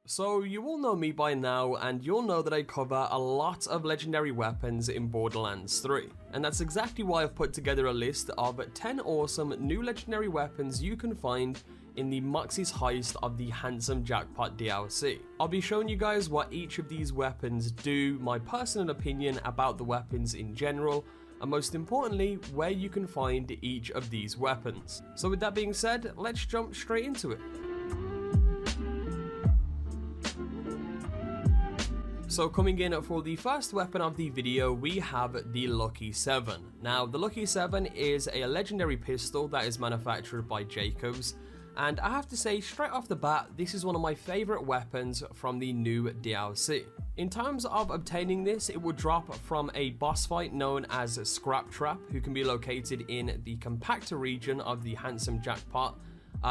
So you all know me by now, and you'll know that I cover a lot of legendary weapons in Borderlands 3. And that's exactly why I've put together a list of 10 awesome new legendary weapons you can find in the Moxie's Heist of the Handsome Jackpot DLC. I'll be showing you guys what each of these weapons do, my personal opinion about the weapons in general, and most importantly, where you can find each of these weapons. So with that being said, let's jump straight into it. So coming in for the first weapon of the video, we have the Lucky 7. Now, the Lucky 7 is a legendary pistol that is manufactured by Jacobs, and I have to say straight off the bat, this is one of my favorite weapons from the new DLC. In terms of obtaining this, it will drop from a boss fight known as Scrap Trap, who can be located in the compactor region of the Handsome Jackpot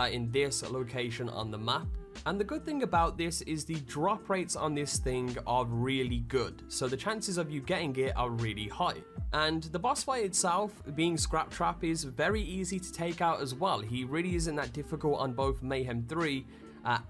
in this location on the map. And the good thing about this is the drop rates on this thing are really good, so the chances of you getting it are really high. And the boss fight itself, being Scrap Trap, is very easy to take out as well. He really isn't that difficult on both Mayhem 3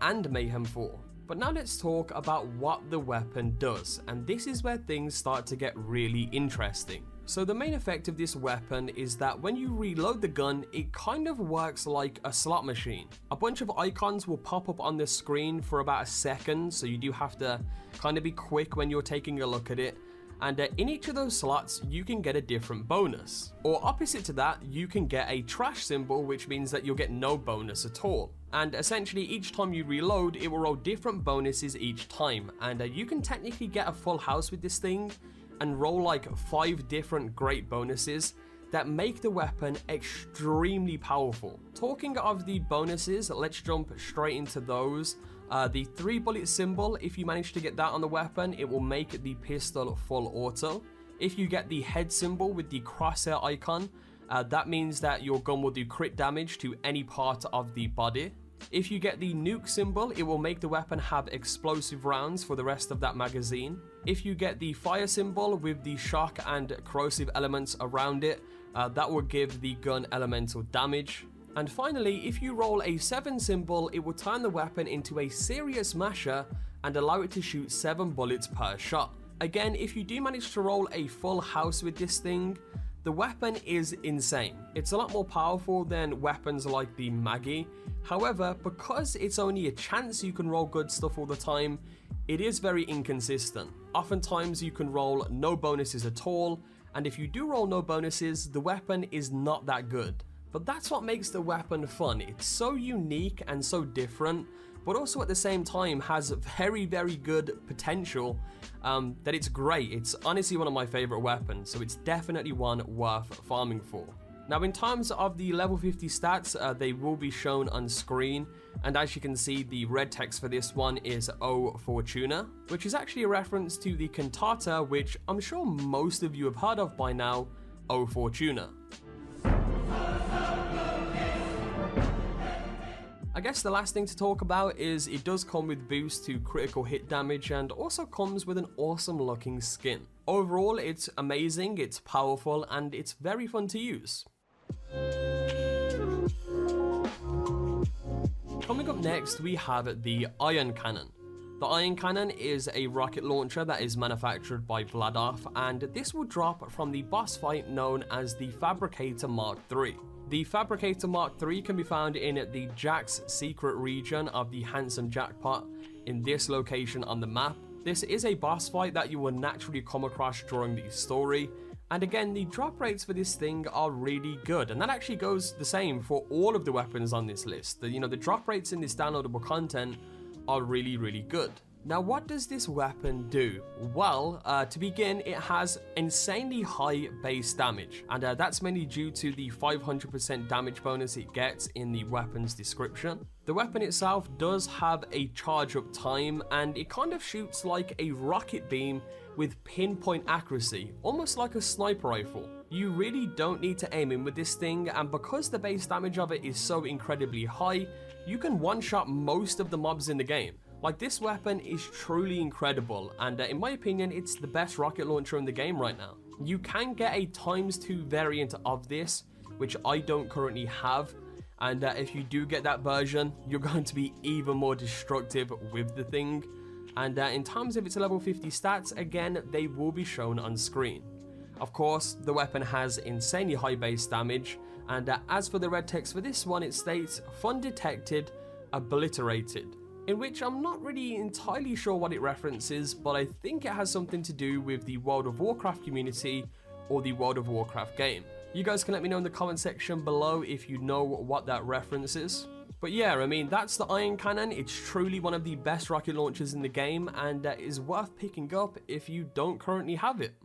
and Mayhem 4. But now let's talk about what the weapon does, and this is where things start to get really interesting. So the main effect of this weapon is that when you reload the gun, it kind of works like a slot machine. A bunch of icons will pop up on the screen for about a second, so you do have to kind of be quick when you're taking a look at it. And in each of those slots, you can get a different bonus. Or opposite to that, you can get a trash symbol, which means that you'll get no bonus at all. And essentially, each time you reload, it will roll different bonuses each time. And you can technically get a full house with this thing and roll like 5 different great bonuses that make the weapon extremely powerful. Talking of the bonuses, let's jump straight into those. The 3-bullet symbol, if you manage to get that on the weapon, it will make the pistol full auto. If you get the head symbol with the crosshair icon, that means that your gun will do crit damage to any part of the body. If you get the nuke symbol, it will make the weapon have explosive rounds for the rest of that magazine. If you get the fire symbol with the shock and corrosive elements around it, that will give the gun elemental damage. And finally, if you roll a 7 symbol, it will turn the weapon into a serious masher and allow it to shoot 7 bullets per shot. Again, if you do manage to roll a full house with this thing, the weapon is insane. It's a lot more powerful than weapons like the Maggie. However, because it's only a chance you can roll good stuff all the time, it is very inconsistent. Oftentimes you can roll no bonuses at all, and if you do roll no bonuses, the weapon is not that good. But that's what makes the weapon fun. It's so unique and so different, but also at the same time has very, very good potential that it's great. It's honestly one of my favorite weapons, so it's definitely one worth farming for. Now, in terms of the level 50 stats, they will be shown on screen, and as you can see, the red text for this one is O Fortuna, which is actually a reference to the cantata, which I'm sure most of you have heard of by now, O Fortuna. I guess the last thing to talk about is it does come with boost to critical hit damage and also comes with an awesome looking skin. Overall, it's amazing, it's powerful, and it's very fun to use. Coming up next, we have the Iron Cannon. The Iron Cannon is a rocket launcher that is manufactured by Vladov, and this will drop from the boss fight known as the Fabricator Mark III. The Fabricator Mark III can be found in the Jack's secret region of the Handsome Jackpot in this location on the map. This is a boss fight that you will naturally come across during the story, and again, the drop rates for this thing are really good, and that actually goes the same for all of the weapons on this list. The drop rates in this downloadable content are really, really good. Now, what does this weapon do? Well, to begin, it has insanely high base damage, and that's mainly due to the 500% damage bonus it gets in the weapon's description. The weapon itself does have a charge up time, and it kind of shoots like a rocket beam with pinpoint accuracy, almost like a sniper rifle. You really don't need to aim in with this thing, and because the base damage of it is so incredibly high, you can one-shot most of the mobs in the game. Like, this weapon is truly incredible, and in my opinion, it's the best rocket launcher in the game right now. You can get a ×2 variant of this, which I don't currently have, And if you do get that version, you're going to be even more destructive with the thing. And in terms of its level 50 stats, again, they will be shown on screen. Of course, the weapon has insanely high base damage, and as for the red text for this one, it states "Fun detected, obliterated," in which I'm not really entirely sure what it references, but I think it has something to do with the World of Warcraft community or the World of Warcraft game. You guys can let me know in the comment section below if you know what that reference is. But yeah, I mean, that's the iron cannon. It's truly one of the best rocket launchers in the game, and is worth picking up if you don't currently have it.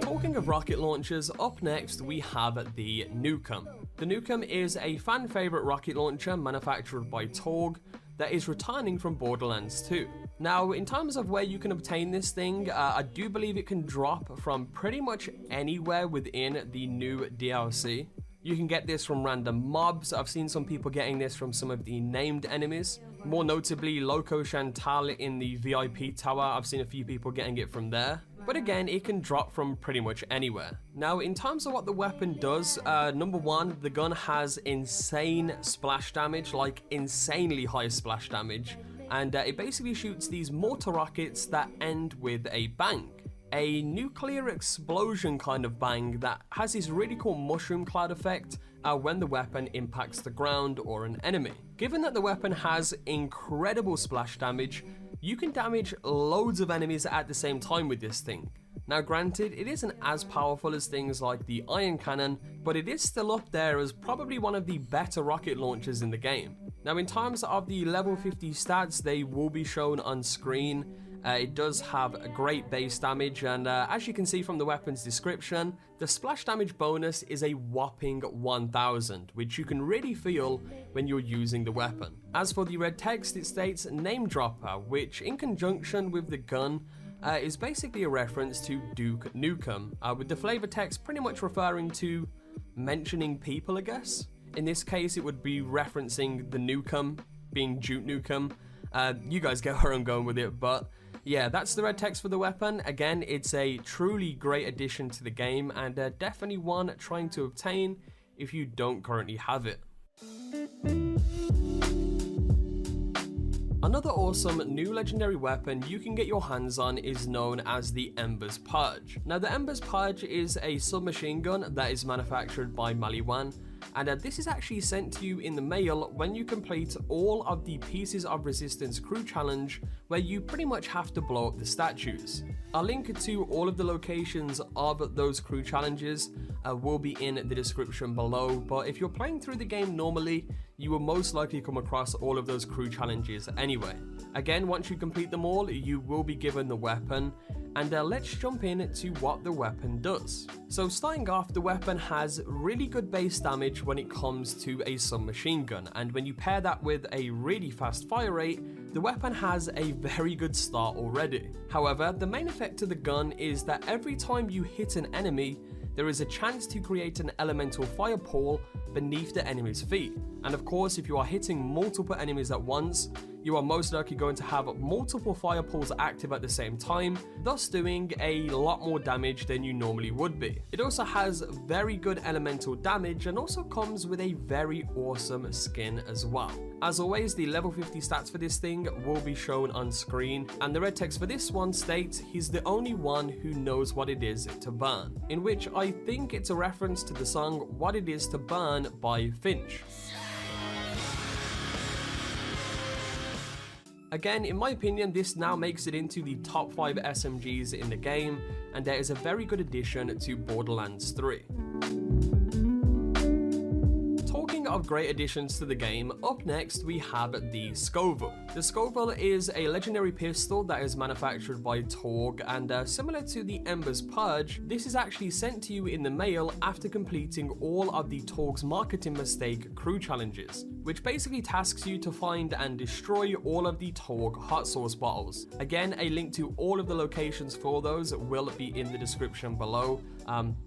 Talking of rocket launchers, up next we have the NUKEM. The NUKEM is a fan favorite rocket launcher manufactured by PURGE that is returning from Borderlands 2. Now, in terms of where you can obtain this thing, I do believe it can drop from pretty much anywhere within the new DLC. You can get this from random mobs. I've seen some people getting this from some of the named enemies. More notably, Loco Chantal in the VIP tower. I've seen a few people getting it from there. But again, it can drop from pretty much anywhere. Now, in terms of what the weapon does, number one, the gun has insane splash damage, like insanely high splash damage. And it basically shoots these mortar rockets that end with a bang. A nuclear explosion kind of bang that has this really cool mushroom cloud effect when the weapon impacts the ground or an enemy. Given that the weapon has incredible splash damage, you can damage loads of enemies at the same time with this thing. Now granted, it isn't as powerful as things like the iron cannon, but it is still up there as probably one of the better rocket launchers in the game. Now in terms of the level 50 stats, they will be shown on screen. It does have a great base damage, and as you can see from the weapon's description, the splash damage bonus is a whopping 1000, which you can really feel when you're using the weapon. As for the red text, it states "Name Dropper," which in conjunction with the gun is basically a reference to Duke Nukem, with the flavor text pretty much referring to mentioning people, I guess. In this case, it would be referencing the Nukem, being Duke Nukem. You guys get where I'm going with it, but yeah, that's the red text for the weapon. Again, it's a truly great addition to the game, and definitely one trying to obtain if you don't currently have it. Another awesome new legendary weapon you can get your hands on is known as the EMBER'S. Now, the EMBER'S is a submachine gun that is manufactured by Maliwan, and this is actually sent to you in the mail when you complete all of the Pieces of Resistance crew challenge, where you pretty much have to blow up the statues. I'll link to all of the locations of those crew challenges will be in the description below, but if you're playing through the game normally, you will most likely come across all of those crew challenges anyway. Again, once you complete them all, you will be given the weapon, and let's jump in to what the weapon does. So starting off, the weapon has really good base damage when it comes to a submachine gun, and when you pair that with a really fast fire rate, the weapon has a very good start already. However, the main effect of the gun is that every time you hit an enemy, there is a chance to create an elemental fire pole beneath the enemy's feet. And of course, if you are hitting multiple enemies at once, you are most likely going to have multiple fire poles active at the same time, thus doing a lot more damage than you normally would be. It also has very good elemental damage and also comes with a very awesome skin as well. As always, the level 50 stats for this thing will be shown on screen, and the red text for this one states he's the only one who knows what it is to burn, in which I think it's a reference to the song What It Is to Burn by Finch. Again, in my opinion, this now makes it into the top 5 SMGs in the game, and there is a very good addition to Borderlands 3. Talking of great additions to the game, up next we have the Scoville. The Scoville is a legendary pistol that is manufactured by PURGE, and similar to the EMBER'S Purge, this is actually sent to you in the mail after completing all of the PURGE's marketing mistake crew challenges, which basically tasks you to find and destroy all of the PURGE hot sauce bottles. Again, a link to all of the locations for those will be in the description below.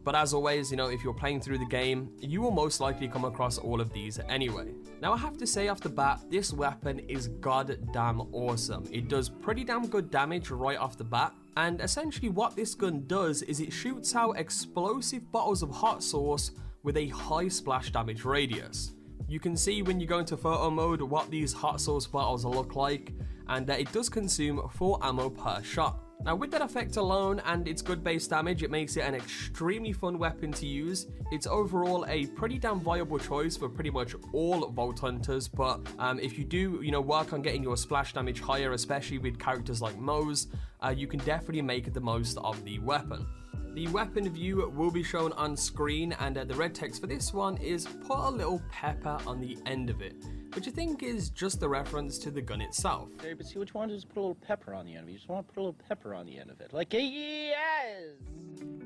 But as always, if you're playing through the game, you will most likely come across all of of these anyway. Now I have to say off the bat, this weapon is goddamn awesome. It does pretty damn good damage right off the bat, and essentially what this gun does is it shoots out explosive bottles of hot sauce with a high splash damage radius. You can see when you go into photo mode what these hot sauce bottles look like, and it does consume 4 ammo per shot. Now with that effect alone and its good base damage, it makes it an extremely fun weapon to use. It's overall a pretty damn viable choice for pretty much all Vault Hunters, but if you do, work on getting your splash damage higher, especially with characters like Moze, you can definitely make the most of the weapon. The weapon view will be shown on screen, and the red text for this one is "put a little pepper on the end of it," which I think is just a reference to the gun itself. Okay, but see, what you want to do is put a little pepper on the end of it. You just want to put a little pepper on the end of it. Like, yes!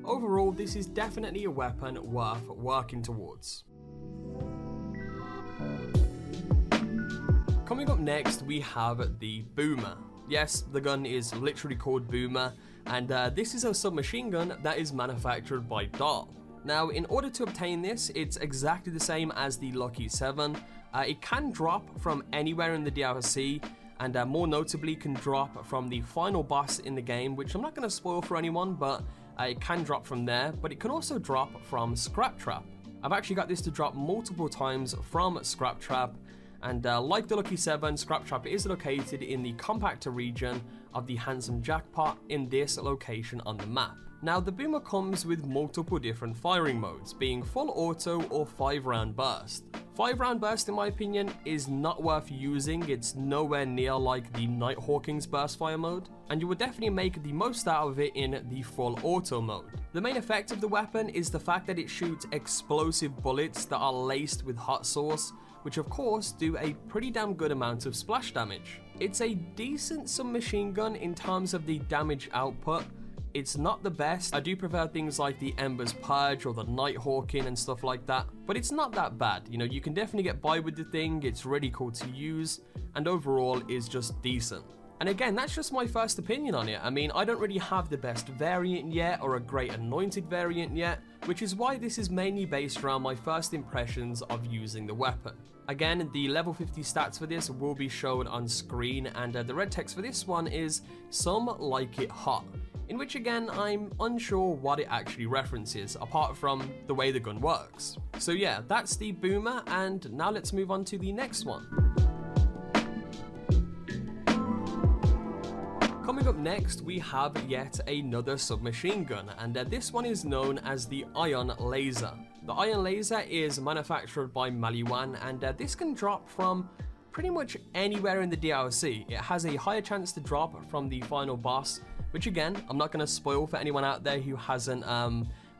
Overall, this is definitely a weapon worth working towards. Coming up next, we have the Boomer. Yes, the gun is literally called Boomer, and this is a submachine gun that is manufactured by Dahl. Now, in order to obtain this, it's exactly the same as the Lucky 7. It can drop from anywhere in the DLC, and more notably can drop from the final boss in the game, which I'm not going to spoil for anyone, but it can drop from there, but it can also drop from Scrap Trap. I've actually got this to drop multiple times from Scrap Trap, and like the Lucky 7, Scrap Trap is located in the compactor region of the Handsome Jackpot in this location on the map. Now, the Boomer comes with multiple different firing modes, being full auto or 5-round burst. 5-round burst, in my opinion, is not worth using. It's nowhere near like the Nighthawking's burst fire mode, and you would definitely make the most out of it in the full auto mode. The main effect of the weapon is the fact that it shoots explosive bullets that are laced with hot sauce, which of course do a pretty damn good amount of splash damage. It's a decent submachine gun in terms of the damage output. It's not the best. I do prefer things like the EMBER'S Purge or the Nighthawking and stuff like that, but it's not that bad. You can definitely get by with the thing. It's really cool to use, and overall is just decent. And again, that's just my first opinion on it. I mean, I don't really have the best variant yet or a great anointed variant yet, which is why this is mainly based around my first impressions of using the weapon. Again, the level 50 stats for this will be shown on screen, and the red text for this one is "some like it hot," in which again, I'm unsure what it actually references, apart from the way the gun works. So yeah, that's the Boomer, and now let's move on to the next one. Coming up next, we have yet another submachine gun, and this one is known as the Ion Laser. The Ion Laser is manufactured by Maliwan, and this can drop from pretty much anywhere in the DLC. It has a higher chance to drop from the final boss, which again, I'm not going to spoil for anyone out there who hasn't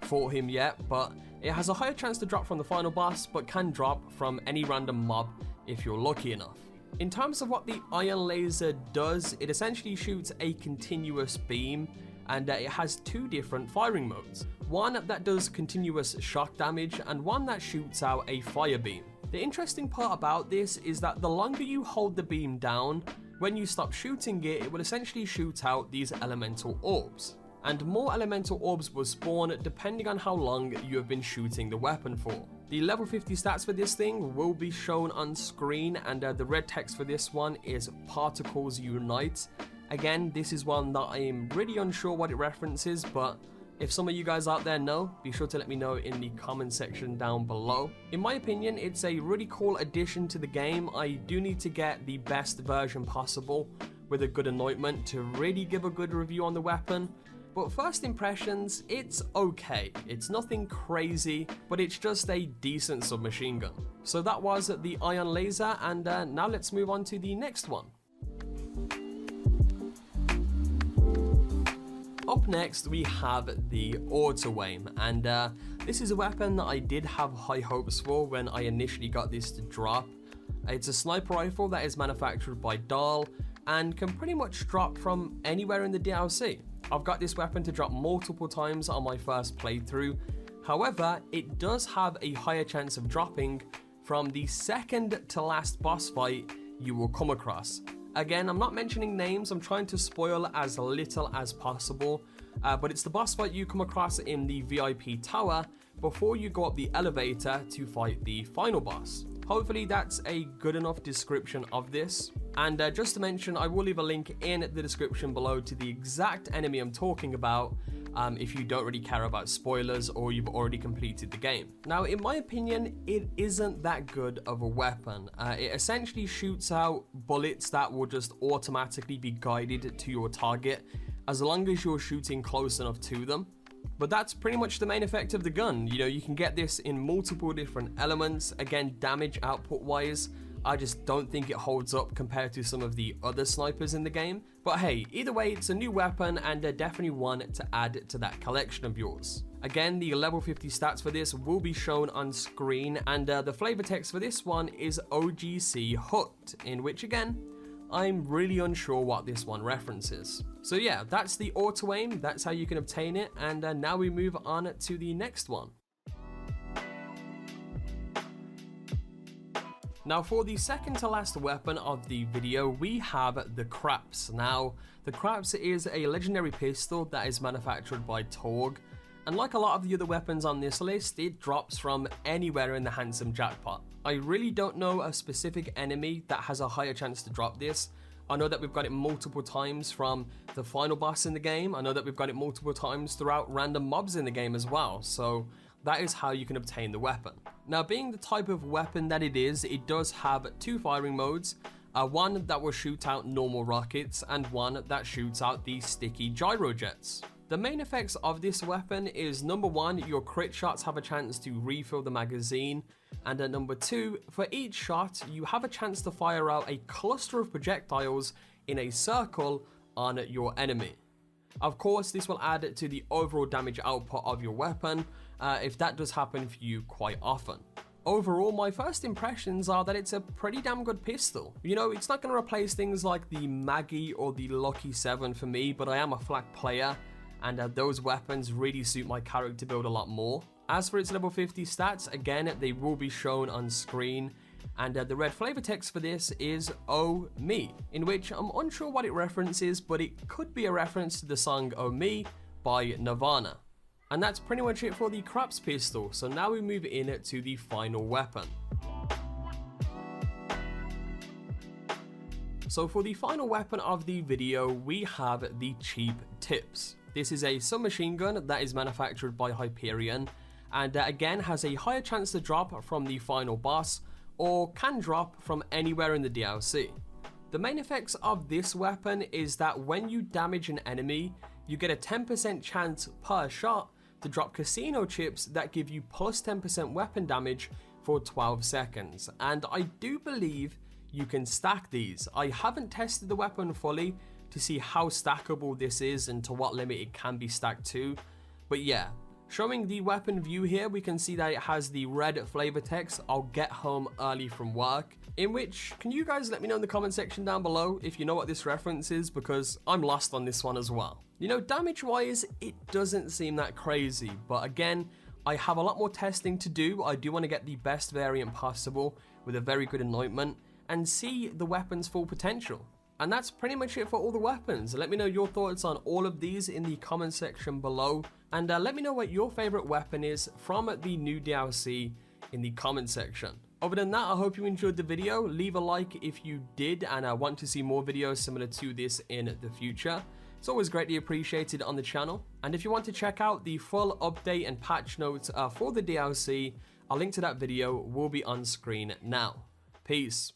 fought him yet, but it has a higher chance to drop from the final boss, but can drop from any random mob if you're lucky enough. In terms of what the Ion Laser does, it essentially shoots a continuous beam, and it has 2 different firing modes. One that does continuous shock damage, and one that shoots out a fire beam. The interesting part about this is that the longer you hold the beam down, when you stop shooting it, it will essentially shoot out these elemental orbs. And more elemental orbs will spawn depending on how long you have been shooting the weapon for. The level 50 stats for this thing will be shown on screen, and the red text for this one is "Particles Unite." Again, this is one that I am really unsure what it references, but if some of you guys out there know, be sure to let me know in the comment section down below. In my opinion, it's a really cool addition to the game. I do need to get the best version possible with a good anointment to really give a good review on the weapon. But first impressions, it's okay. It's nothing crazy, but it's just a decent submachine gun. So that was the Ion Laser, and now let's move on to the next one. Up next, we have the Auto Aim, and this is a weapon that I did have high hopes for when I initially got this to drop. It's a sniper rifle that is manufactured by Dahl and can pretty much drop from anywhere in the DLC. I've got this weapon to drop multiple times on my first playthrough. However, it does have a higher chance of dropping from the second to last boss fight you will come across. Again, I'm not mentioning names, I'm trying to spoil as little as possible, but it's the boss fight you come across in the VIP tower before you go up the elevator to fight the final boss. Hopefully that's a good enough description of this. And just to mention, I will leave a link in the description below to the exact enemy I'm talking about if you don't really care about spoilers or you've already completed the game. Now, in my opinion, it isn't that good of a weapon. It essentially shoots out bullets that will just automatically be guided to your target as long as you're shooting close enough to them. But that's pretty much the main effect of the gun. You know, you can get this in multiple different elements. Again, damage output wise, I just don't think it holds up compared to some of the other snipers in the game. But hey, either way, it's a new weapon and definitely one to add to that collection of yours. Again, the level 50 stats for this will be shown on screen, and the flavor text for this one is OGC Hooked, in which again, I'm really unsure what this one references. So yeah, that's the auto aim, that's how you can obtain it, and now we move on to the next one. Now for the second to last weapon of the video, we have the Craps. Now, the Craps is a legendary pistol that is manufactured by PURGE, and like a lot of the other weapons on this list, it drops from anywhere in the handsome jackpot. I really don't know a specific enemy that has a higher chance to drop this. I know that we've got it multiple times from the final boss in the game. I know that we've got it multiple times throughout random mobs in the game as well. So that is how you can obtain the weapon. Now, being the type of weapon that it does have two firing modes. One that will shoot out normal rockets and one that shoots out the sticky gyro jets. The main effects of this weapon is number one, your crit shots have a chance to refill the magazine, and number two, for each shot, you have a chance to fire out a cluster of projectiles in a circle on your enemy. Of course, this will add to the overall damage output of your weapon, if that does happen for you quite often. Overall, my first impressions are that it's a pretty damn good pistol. You know, it's not going to replace things like the Maggie or the Lucky 7 for me, but I am a flak player, and those weapons really suit my character build a lot more. As for its level 50 stats, again, they will be shown on screen, and the red flavor text for this is Oh Me, in which I'm unsure what it references, but it could be a reference to the song Oh Me by Nirvana. And that's pretty much it for the Craps pistol, so now we move in to the final weapon. So for the final weapon of the video, we have the Cheap Tips. This is a submachine gun that is manufactured by Hyperion, and again has a higher chance to drop from the final boss, or can drop from anywhere in the DLC. The main effects of this weapon is that when you damage an enemy, you get a 10% chance per shot to drop casino chips that give you plus 10% weapon damage for 12 seconds. And I do believe you can stack these. I haven't tested the weapon fully to see how stackable this is and to what limit it can be stacked to, but yeah, showing the weapon view here, we can see that it has the red flavor text, I'll get home early from work, in which, can you guys let me know in the comment section down below if you know what this reference is, because I'm lost on this one as well. You know, damage wise, it doesn't seem that crazy, but again, I have a lot more testing to do. I do want to get the best variant possible with a very good anointment and see the weapon's full potential. And that's pretty much it for all the weapons. Let me know your thoughts on all of these in the comment section below, and let me know what your favorite weapon is from the new DLC in the comment section. Other than that, I hope you enjoyed the video. Leave a like if you did and want to see more videos similar to this in the future. It's always greatly appreciated on the channel. And if you want to check out the full update and patch notes for the DLC, a link to that video will be on screen now. Peace.